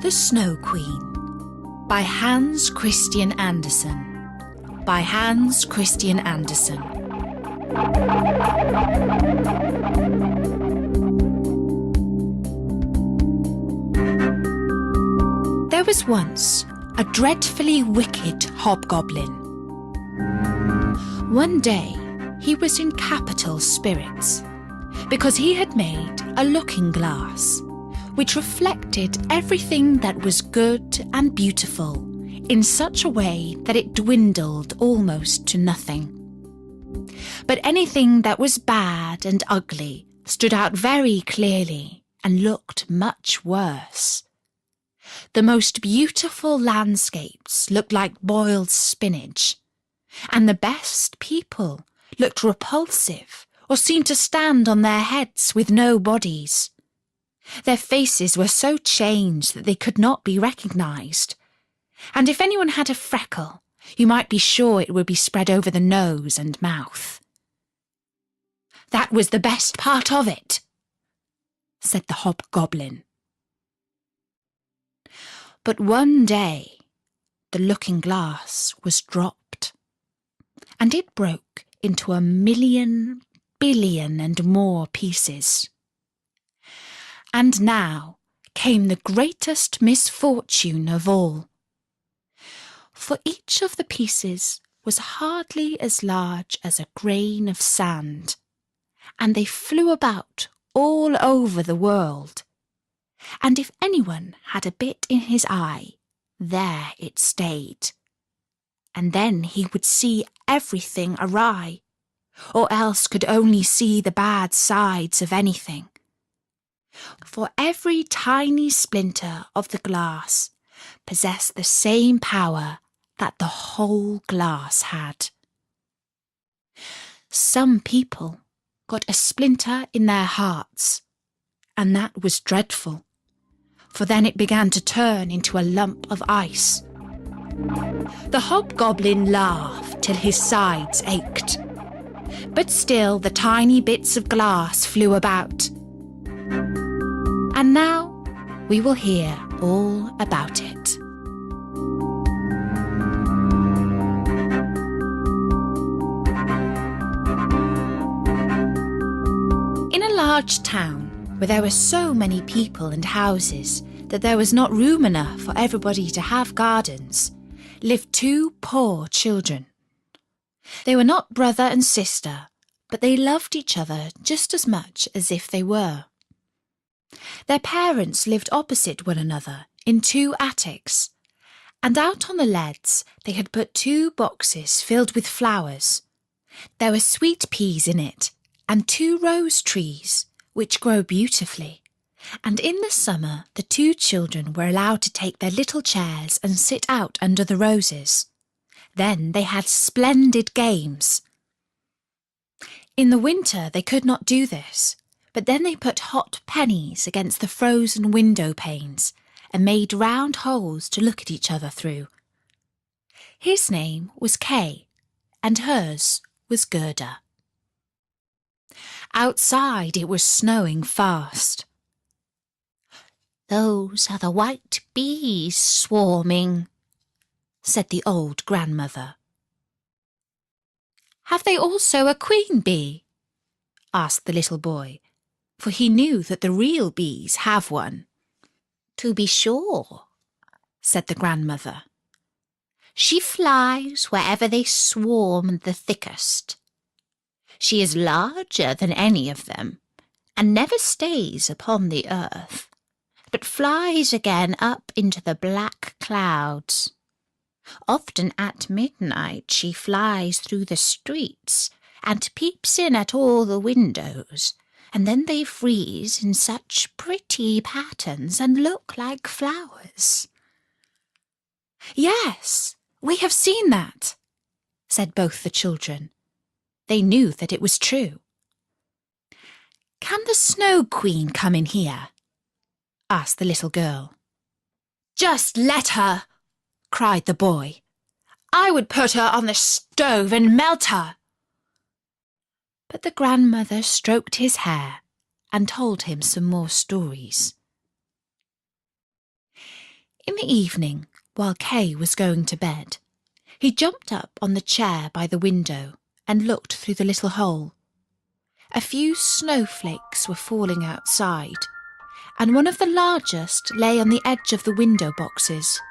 The Snow Queen by Hans Christian Andersen. By Hans Christian Andersen. There was once a dreadfully wicked hobgoblin. One day he was in capital spirits because he had made a looking glass which reflected everything that was good and beautiful in such a way that it dwindled almost to nothing. But anything that was bad and ugly stood out very clearly and looked much worse. The most beautiful landscapes looked like boiled spinach, and the best people looked repulsive or seemed to stand on their heads with no bodies. Their faces were so changed that they could not be recognised, and if anyone had a freckle, you might be sure it would be spread over the nose and mouth. "That was the best part of it," said the hobgoblin. But one day the looking glass was dropped, and it broke into 1,000,000 billion and more pieces. And now came the greatest misfortune of all. For each of the pieces was hardly as large as a grain of sand, and they flew about all over the world. And if anyone had a bit in his eye, there it stayed. And then he would see everything awry, or else could only see the bad sides of anything. For every tiny splinter of the glass possessed the same power that the whole glass had. Some people got a splinter in their hearts, and that was dreadful, for then it began to turn into a lump of ice. The hobgoblin laughed till his sides ached, but still the tiny bits of glass flew about. And now we will hear all about it. In a large town where there were so many people and houses that there was not room enough for everybody to have gardens, lived two poor children. They were not brother and sister, but they loved each other just as much as if they were. Their parents lived opposite one another in two attics, and out on the leads they had put 2 boxes filled with flowers. There were sweet peas in it, and 2 rose trees, which grow beautifully, and in the summer the 2 children were allowed to take their little chairs and sit out under the roses. Then they had splendid games. In the winter they could not do this, but then they put hot pennies against the frozen window panes and made round holes to look at each other through. His name was Kay, and hers was Gerda. Outside it was snowing fast. "Those are the white bees swarming," said the old grandmother. "Have they also a queen bee?" asked the little boy, for he knew that the real bees have one. "To be sure," said the grandmother. "She flies wherever they swarm the thickest. She is larger than any of them, and never stays upon the earth, but flies again up into the black clouds. Often at midnight she flies through the streets and peeps in at all the windows, and then they freeze in such pretty patterns and look like flowers." "Yes, we have seen that," said both the children. They knew that it was true. "Can the Snow Queen come in here?" asked the little girl. "Just let her," cried the boy. "I would put her on the stove and melt her." But the grandmother stroked his hair and told him some more stories. In the evening, while Kay was going to bed, he jumped up on the chair by the window and looked through the little hole. A few snowflakes were falling outside, and one of the largest lay on the edge of the window boxes.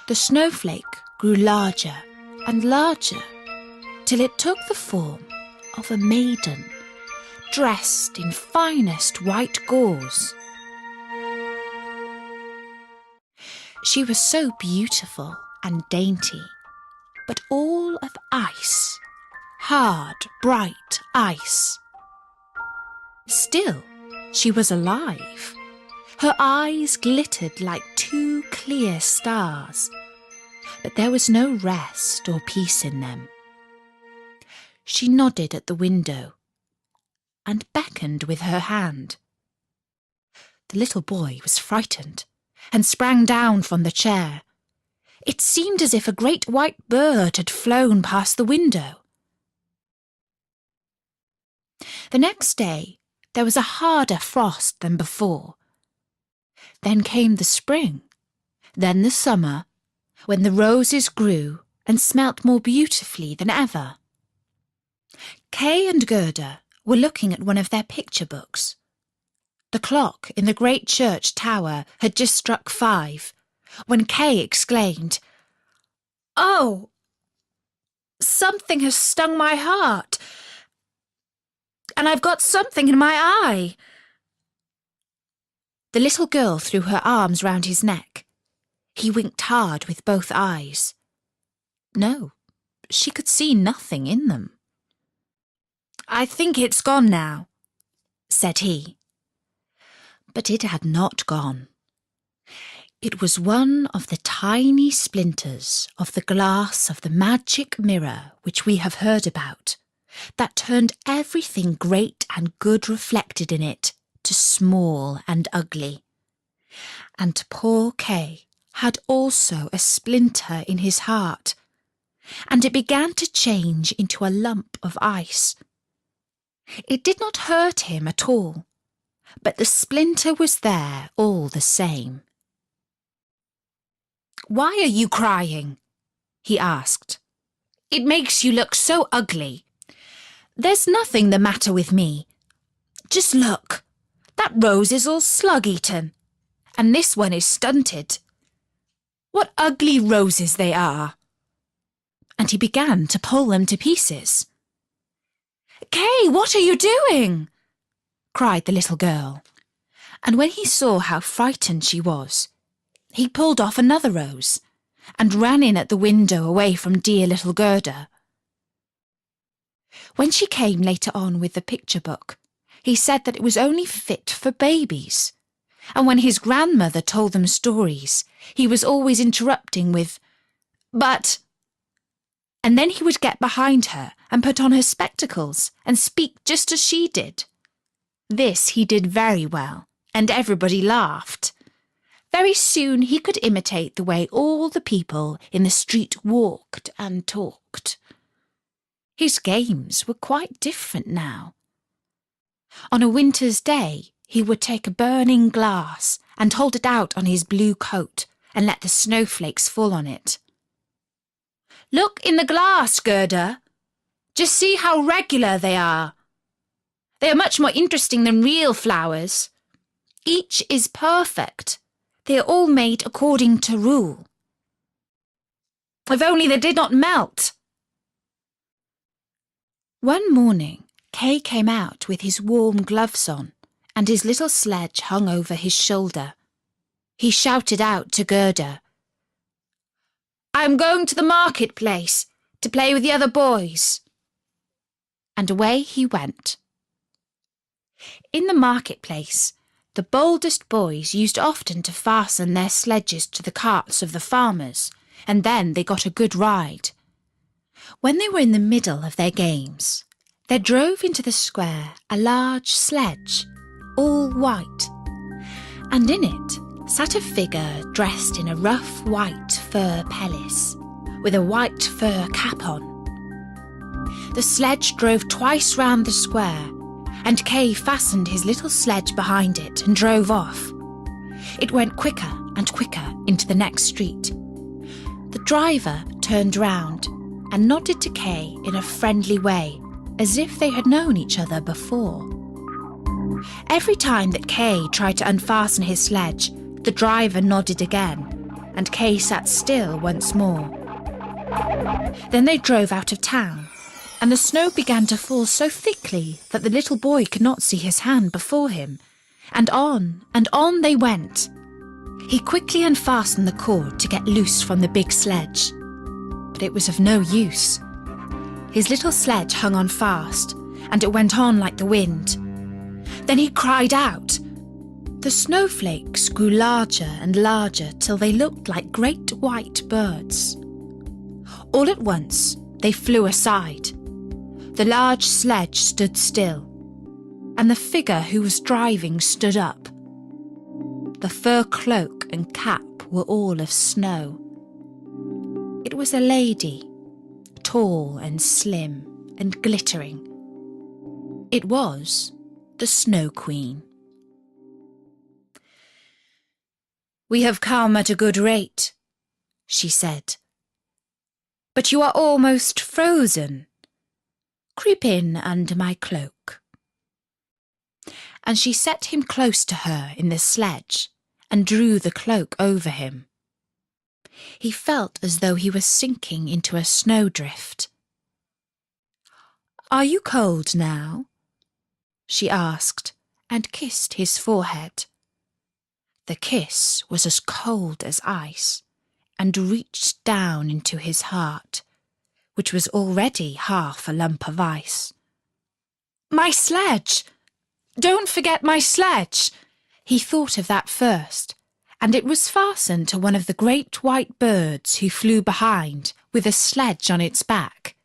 The snowflake grew larger and larger till it took the form of a maiden dressed in finest white gauze. She was so beautiful and dainty, but all of ice, hard, bright ice. Still, she was alive. Her eyes glittered like two clear stars, but there was no rest or peace in them. She nodded at the window and beckoned with her hand. The little boy was frightened and sprang down from the chair. It seemed as if a great white bird had flown past the window. The next day there was a harder frost than before. Then came the spring, then the summer, when the roses grew and smelt more beautifully than ever. Kay and Gerda were looking at one of their picture books. The clock in the great church tower had just struck 5, when Kay exclaimed, "Oh, something has stung my heart, and I've got something in my eye." The little girl threw her arms round his neck. He winked hard with both eyes. No, she could see nothing in them. "I think it's gone now," said he. But it had not gone. It was one of the tiny splinters of the glass of the magic mirror which we have heard about, that turned everything great and good reflected in it to small and ugly. And poor Kay had also a splinter in his heart, and it began to change into a lump of ice. It did not hurt him at all, but the splinter was there all the same. "Why are you crying?" he asked. "It makes you look so ugly." "There's nothing the matter with me. Just look, that rose is all slug-eaten, and this one is stunted. What ugly roses they are!" And he began to pull them to pieces. "Kay, what are you doing?" cried the little girl. And when he saw how frightened she was, he pulled off another rose and ran in at the window away from dear little Gerda. When she came later on with the picture book, he said that it was only fit for babies, and when his grandmother told them stories, he was always interrupting with, "But," and then he would get behind her and put on her spectacles and speak just as she did. This he did very well, and everybody laughed. Very soon he could imitate the way all the people in the street walked and talked. His games were quite different now. On a winter's day, he would take a burning glass and hold it out on his blue coat and let the snowflakes fall on it. "Look in the glass, Gerda. Just see how regular they are. They are much more interesting than real flowers. Each is perfect. They are all made according to rule. If only they did not melt." One morning, Kay came out with his warm gloves on, and his little sledge hung over his shoulder. He shouted out to Gerda, "I am going to the marketplace to play with the other boys." And away he went. In the marketplace, the boldest boys used often to fasten their sledges to the carts of the farmers, and then they got a good ride. When they were in the middle of their games, there drove into the square a large sledge, all white, and in it sat a figure dressed in a rough white fur pelisse, with a white fur cap on. The sledge drove twice round the square, and Kay fastened his little sledge behind it and drove off. It went quicker and quicker into the next street. The driver turned round and nodded to Kay in a friendly way, as if they had known each other before. Every time that Kay tried to unfasten his sledge, the driver nodded again, and Kay sat still once more. Then they drove out of town, and the snow began to fall so thickly that the little boy could not see his hand before him, and on they went. He quickly unfastened the cord to get loose from the big sledge, but it was of no use. His little sledge hung on fast, and it went on like the wind. Then he cried out. The snowflakes grew larger and larger till they looked like great white birds. All at once they flew aside. The large sledge stood still, and the figure who was driving stood up. The fur cloak and cap were all of snow. It was a lady, tall and slim and glittering. It was the Snow Queen. "We have come at a good rate," she said. "But you are almost frozen. Creep in under my cloak." And she set him close to her in the sledge and drew the cloak over him. He felt as though he was sinking into a snowdrift. "Are you cold now?" she asked, and kissed his forehead. The kiss was as cold as ice, and reached down into his heart, which was already half a lump of ice. "My sledge! Don't forget my sledge!" He thought of that first, and it was fastened to one of the great white birds who flew behind with a sledge on its back.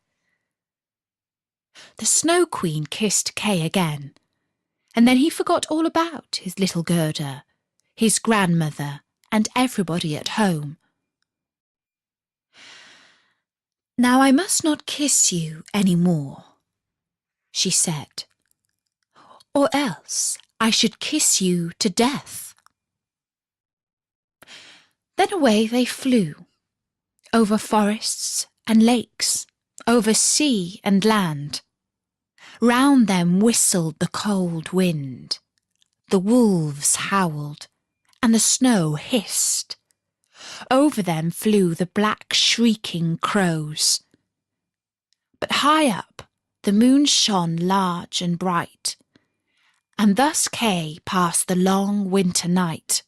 The Snow Queen kissed Kay again, and then he forgot all about his little Gerda, his grandmother, and everybody at home. "Now I must not kiss you any more," she said, "or else I should kiss you to death." Then away they flew, over forests and lakes, over sea and land. Round them whistled the cold wind, the wolves howled, and the snow hissed. Over them flew the black shrieking crows. But high up the moon shone large and bright, and thus Kay passed the long winter night.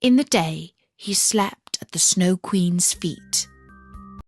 In the day he slept at the Snow Queen's feet.